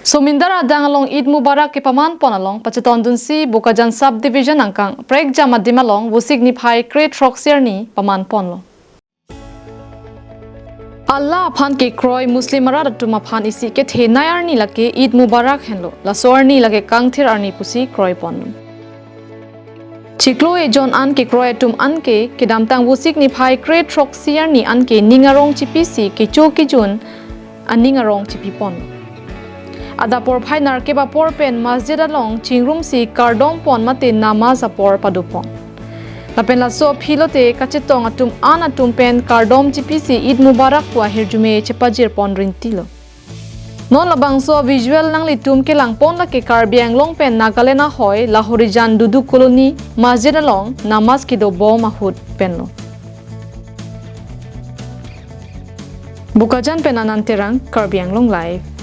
So mindara dang along Eid Mubarak kepaman pon along pacheton dunsi Bokajan subdivision angkang prek jama dimalong wo signify create roxier ni paman pon lo. Allah phan ke kroy Muslim ara tuma phan isi ke the nayar ni lake Eid Mubarak henlo la sor ni lake kangthir arni pusi kroy pon. Chiklo e jon an ke kroy tum an ke damtang wo signify create roxier ni an ke ningarong chipisi ke choki jun an ningarong chipi pon. Ada por phainar ke ba por pen masjid along chingrum si kardom pon mate namaz apor padupon. Lapen la so philote kachitong atum pen kardom chipisi Eid Mubarak wa hirjume chepajir pon rintilo. Non labang so visual nang litum ke lang pon la ke karbiang long pen nagalena hoy la horijan dudu koloni masjid along namaz kido bo mahut penlo. Bokajan pen ananterang karbiang long live.